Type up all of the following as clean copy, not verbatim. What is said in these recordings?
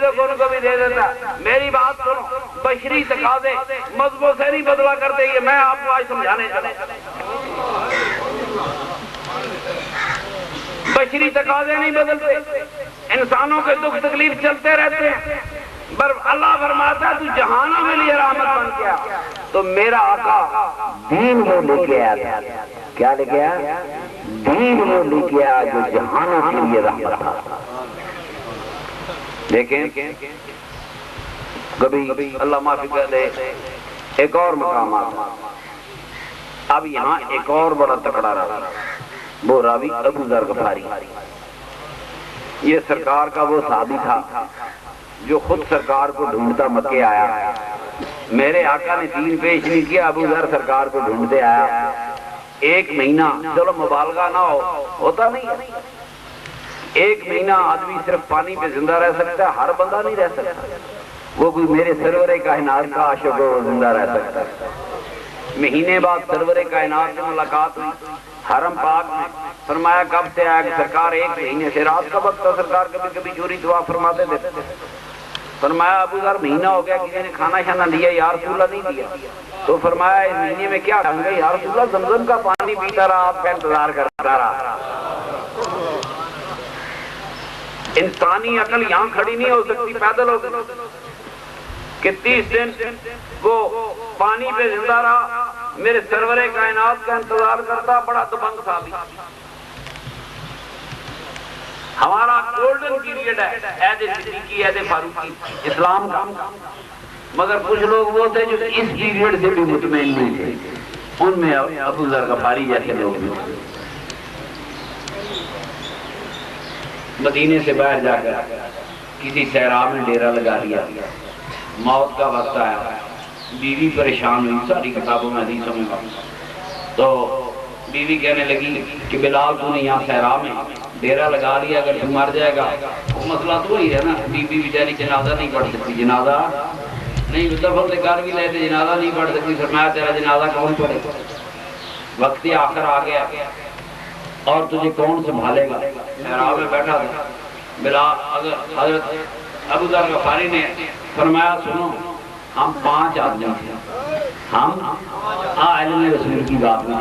دو ان کو بھی دے دیتا. میری بات سنو, بشری تقاضے مذہبوں سے نہیں بدلا کرتے. یہ میں آپ کو آج سمجھانے چلا. بشری تقاضے نہیں بدلتے, انسانوں کے دکھ تکلیف چلتے رہتے ہیں. پر اللہ فرماتا ہے تو جہانوں میں لیے رحمت بن گیا. تو میرا آقا دین وہ لے کے آیا. کیا لے کے آیا؟ دین وہ لے کے آیا جو جہانوں کے لیے رحمت تھا. دیکھیں کبھی اللہ معافی کر دے ایک اور مقام آتا. اب یہاں ایک اور بڑا تکڑا راوی, وہ راوی ابو ذر غفاری. یہ سرکار کا وہ صحابی تھا جو خود سرکار کو ڈھونڈتا مکے آیا. میرے آقا نے دین پیش نہیں کیا, ابو ذر سرکار کو ڈھونڈتے آیا. ایک مہینہ, چلو مبالغہ نہ ہوتا نہیں, ایک مہینہ آدمی صرف پانی پہ زندہ رہ سکتا ہے, ہر بندہ نہیں رہ سکتا. وہ کوئی میرے سرور کائنات کا عاشق ہو زندہ رہ سکتا ہے. مہینے بعد سرور کائنات سے ملاقات ہوئی حرم پاک میں. فرمایا کب سے آیا؟ کہ سرکار ایک مہینے سے. رات کا وقت تھا, سرکار کبھی کبھی چوری دعا فرماتے تھے. فرمایا ابو ذر مہینہ ہو گیا, کسی نے کھانا شانا دیا؟ یا رسول اللہ نہیں دیا. تو فرمایا اس مہینے میں کیا ڈھنگ ہے؟ یا رسول اللہ زمزم کا پانی پیتا رہا, آپ کا انتظار کرتا رہا. انسانی عقل یہاں کھڑی نہیں ہو سکتی, پیدل ہو سکتی کہ 30 دن وہ پانی پہ زندہ رہا, میرے سرور کائنات کا انتظار کرتا. بڑا دبنگ صحابی. ہمارا گولڈن پیریڈ ہے عہد صدیقی, عہد فاروقی اسلام کا. مگر کچھ لوگ وہ تھے جو اس پیریڈ سے بھی مطمئن نہیں تھے. ان میں ابو ذر غفاری جیسے لوگ بھی. مدینے سے باہر جا کر کسی صحرا میں ڈیرا لگا لیا. موت کا وقت آیا, بیوی پریشان ہوئی. ساری کتابوں میں حدیثوں میں تو بیوی کہنے لگی کہ بلال تو نے یہاں صحرا میں ڈیرا لگا لیا, اگر تو مر جائے گا. وہ مسئلہ تو وہی ہے نا, بیوی بیچاری جنازہ نہیں پڑھ سکتی, جنازہ نہیں دفن سے کر بھی لیتے, جنازہ نہیں پڑھ سکتی. فرمایا تیرا جنازہ کون پڑھے؟ وقت آخر آ گیا اور تجھے کون سنبھالے گا؟ صحرا میں بیٹھا تھا بلال. حضرت ابو ذر غفاری نے فرمایا سنو, ہم 5 آدمی تھے. ہم علم رسول کی بات میں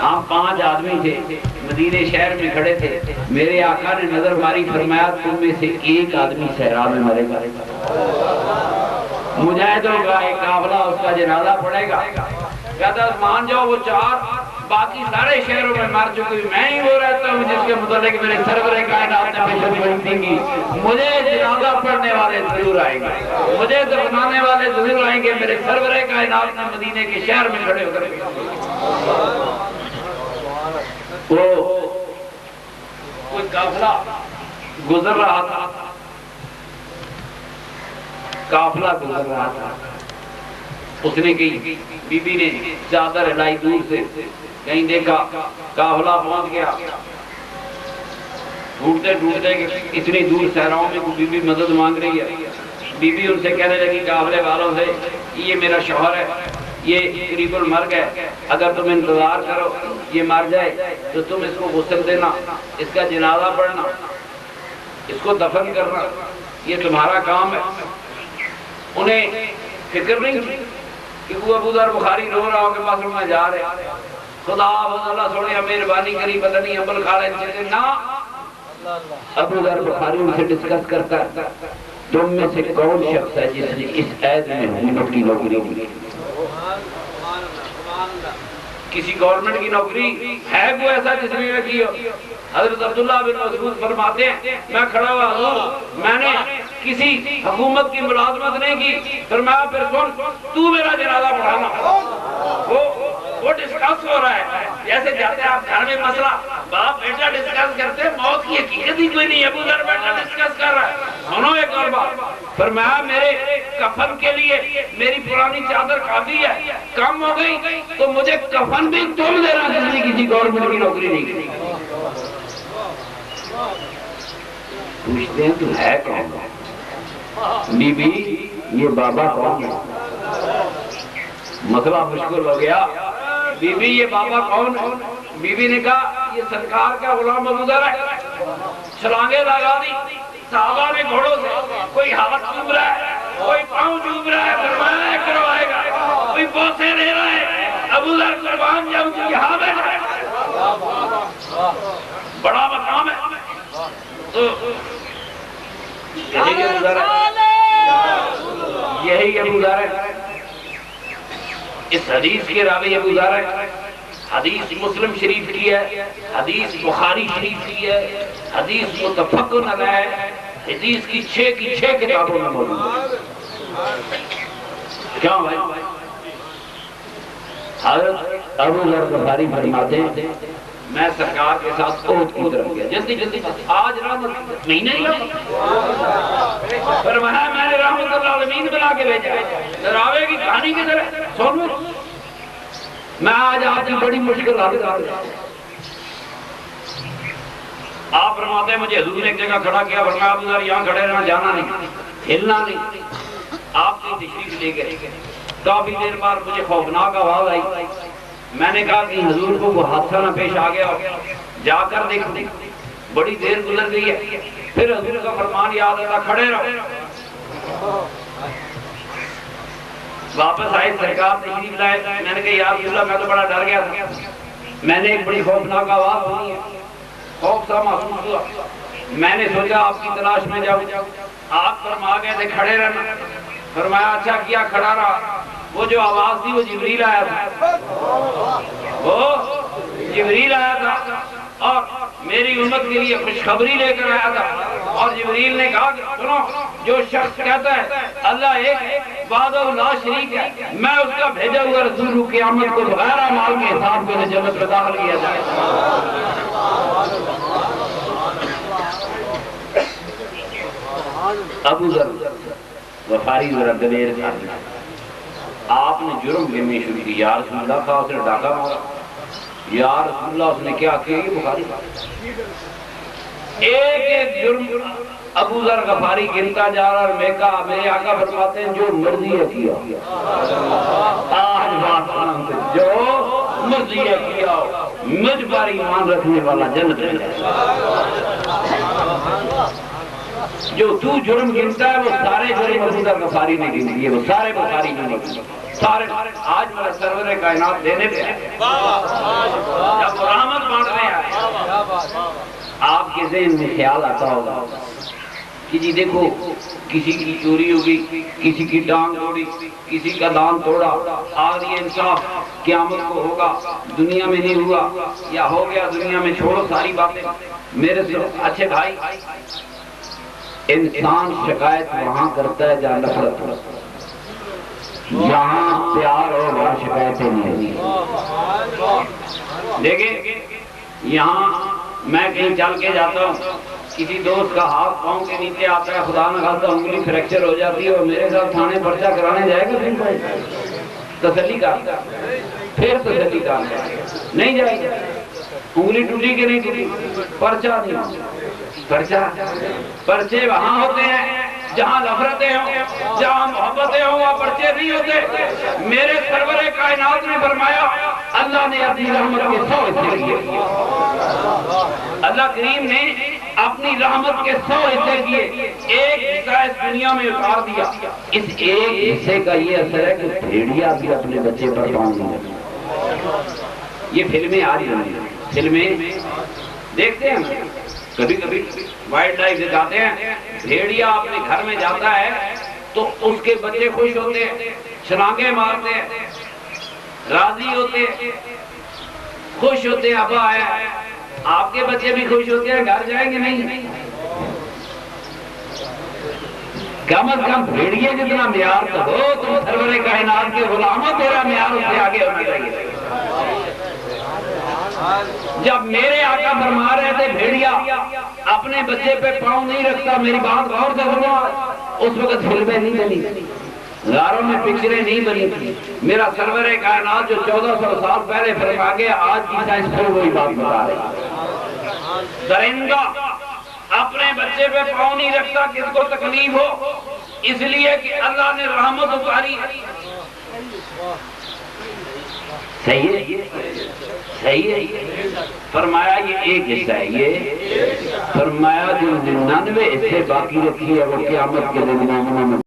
ہم 5 آدمی تھے, مدینے شہر میں کھڑے تھے. میرے آقا نے نظر ماری, فرمایا تم میں سے ایک آدمی صحرا میں مرے گا. مجاہدوں کا ایک قافلہ اس کا جنازہ پڑے گا. کہتا مان جاؤ وہ 4, باقی سارے شہروں میں مر چکے, میں ہی وہ رہتا ہوں جس کے متعلق میرے سرور کائنات نے پیشن گوئی کی. مجھے جنازہ پڑھنے والے ضرور آئیں گے, مجھے دفنانے والے ضرور آئیں گے. میرے سرور کائنات نے مدینے کے شہر میں کھڑے ہو کر کوئی قافلہ گزر رہا تھا, قافلہ گزر رہا تھا. اس نے کہی, بی بی نے چادر ہلائی دور سے, کہیں دیکھا قافلہ پہنچ گیا. ڈھونڈتے ڈھونڈتے اتنی دور صحراؤں میں کوئی بی بی مدد مانگ رہی ہے. بی بی ان سے کہنے لگی قافلے والوں سے, یہ میرا شوہر ہے, یہ قریب المرگ ہے, اگر تم انتظار کرو یہ مر جائے تو تم اس کو غسل دینا, اس کا جنازہ پڑھنا, اس کو دفن کرنا, یہ تمہارا کام ہے. انہیں فکر نہیں تھی کہ وہ ابو ذر غفاری رو رہا ہو کہ مصر میں جا رہے. خدا اللہ سونے مہربانی کری, پتہ نہیں عمل کھا رہے نا. ابو ذر غفاری ان سے ڈسکس کرتا ہے, تم میں سے کون شخص ہے جس نے اس عہد میں حکومت کی نوکری دی؟ کسی گورنمنٹ کی نوکری ہے وہ ایسا جس میں کی ہو؟ حضرت عبداللہ بن مسعود فرماتے ہیں میں کھڑا ہوا حضور, میں نے کسی حکومت کی ملازمت نہیں کی. فرمایا پھر سن, تو میرا جنازہ پڑھانا. وہ ڈسکس ہو رہا ہے جیسے جاتے ہیں آپ گھر میں مسئلہ, باپ بیٹا ڈسکس کرتے, موت کی حقیقت ہی کوئی نہیں. ابو ذر بیٹا ڈسکس کر رہا ہے. سنو ایک اور بات, فرمایا میرے کفن کے لیے میری پرانی چادر کافی ہے, کم ہو گئی تو مجھے کفن بھی تم دینا جس نے کسی گورنمنٹ کی نوکری نہیں کی. پوچھتے ہیں تو ہے کون؟ بی بی یہ بابا کون ہے؟ مسئلہ مشکل ہو گیا. بی بی یہ بابا کون ہے؟ بی بی نے کہا یہ سرکار کا غلام ابو ذر ہے. چھلانگیں لگا دی, صحابہ نے گھوڑوں سے غوثے دے رہا ہے ابو ذر قربان جب یہاں بیٹھا ہے بڑا مقام ہے تو یہی ابو ذر ہے یہی ابو ذر ہے اس حدیث کے راوی ابو ذر ہے حدیث مسلم شریف کی ہے حدیث بخاری شریف کی ہے حدیث متفق علیہ ہے حدیث کی 6 کتابوں میں موجود ہے کیا بھائی حضرت ابو ذر غفاری فرماتے ہیں میں سرکار کے ساتھ عہد کی طرف گیا جلدی آج رحمت مہینے ہی فرمایا میں نے رحمت اللہ العالمین بنا کے بھیجا دراوے کی کہانی کی طرح سنو میں آج آپ کی بڑی مشکل حالت آ گیا آپ فرماتے ہیں مجھے حضور نے ایک جگہ کھڑا کیا فرمایا ابو ذر یہاں کھڑے رہنا جانا نہیں ہلنا نہیں آپ کی تشریف لے گئے کافی دیر بعد مجھے خوفناک آواز آئی میں نے کہا کہ حضور کو وہ حادثہ نہ پیش آ گیا جا کر دیکھو بڑی دیر گزر گئی ہے پھر حضور کا فرمان یاد آتا کھڑے رہو واپس آئے سرکار تشریف لائے میں نے کہا یا رسول اللہ میں تو بڑا ڈر گیا تھا میں نے ایک بڑی خوفناک آواز سنی ہے خوف سا محسوس ہوا میں نے سوچا آپ کی تلاش میں جاؤں آپ فرما گئے تھے کھڑے رہنا فرمایا اچھا کیا کھڑا رہا وہ جو آواز تھی وہ جبریل آیا تھا اور میری امت کے لیے خوشخبری لے کر آیا تھا اور جبریل نے کہا کہ سنو جو شخص کہتا ہے اللہ ایک وحدہ لا شریک ہے میں اس کا بھیجا ہوا رسول ہوں قیامت کو بغیر اعمال کے حساب میں جنت میں داخل کیا جائے ابو ذر غفاری ذرا دلیر تھا آپ نے جرم گننے شروع کی یا رسول اللہ کہا اس نے ڈاکہ مارا یا رسول اللہ اس نے کیا کیا یہ بخاری ایک جرم ابو ذر غفاری گنتا جا رہا اور میں کہا میرے آقا فرماتے ہیں جو مرضی ہے کیا آج بات سنتے جو مرضی ہے کیا مجھ پر ایمان رکھنے والا جنت میں جو تو جرم گنتا ہے وہ سارے جرم ابو ذر غفاری نے گن دیے وہ سارے بخاری میں سارے آج میرا سرور کائنات دینے پہ جب رحمت بانٹنے آئے آپ کے ذہن میں خیال آتا ہوگا کہ جی دیکھو کسی کی چوری ہوگی کسی کی ٹانگ توڑی کسی کا دان توڑا آج یہ انصاف قیامت کو ہوگا دنیا میں نہیں ہوا یا ہو گیا دنیا میں چھوڑو ساری باتیں میرے سے اچھے بھائی انسان شکایت وہاں کرتا ہے جہاں نفرت ہوتا جہاں پیار اور وہاں شکایتیں نہیں دیکھیں یہاں میں کہیں چل کے جاتا ہوں کسی دوست کا ہاتھ پاؤں کے نیچے آتا ہے خدا نہ خاصا انگلی فریکچر ہو جاتی ہے اور میرے ساتھ تھانے پرچہ کرانے جائے گا تسلی کا پھر تسلی کا نہیں جائے گا انگلی ٹوٹی کہ نہیں ٹوٹی پرچہ نہیں پرچے وہاں ہوتے ہیں جہاں نفرتیں ہوں جہاں محبتیں ہوں وہاں پرچے نہیں ہوتے میرے سرور کائنات نے فرمایا اللہ نے اپنی رحمت کے 100 حصے کیے اللہ کریم نے اپنی رحمت کے 100 حصے کیے ایک حصہ اس دنیا میں اتار دیا اس ایک حصے کا یہ اثر ہے کہ بھیڑیا بھی اپنے بچے پر پاؤں نہیں یہ فلمیں آ رہی ہیں فلمیں دیکھتے ہیں کبھی کبھی وائلڈ لائف دکھاتے ہیں بھیڑیا اپنے گھر میں جاتا ہے تو اس کے بچے خوش ہوتے ہیں چھلانگیں مارتے ہیں راضی ہوتے ہیں خوش ہوتے ہیں ابا آیا آپ کے بچے بھی خوش ہوتے ہیں گھر جائیں گے نہیں کم از کم بھیڑیے جتنا معیار تو ہو تم سرور کائنات کے غلاموں تیرا معیار اس سے آگے ہونا چاہیے جب میرے آقا فرما رہے تھے بھیڑیا اپنے بچے پہ پاؤں نہیں رکھتا میری بات غور سے سنو اس وقت فلمیں نہیں بنی غاروں میں پکچریں نہیں بنی تھی میرا سرور کائنات جو 1400 سال پہلے فرما گیا آج کی سائنس پھر وہی بات بتا رہی درندہ اپنے بچے پہ پاؤں نہیں رکھتا کس کو تکلیف ہو اس لیے کہ اللہ نے رحمت اتاری صحیح ہے فرمایا یہ ایک حصہ ہے یہ فرمایا جو 99 حصے باقی رکھی ہے وہ قیامت کے دن مومنوں میں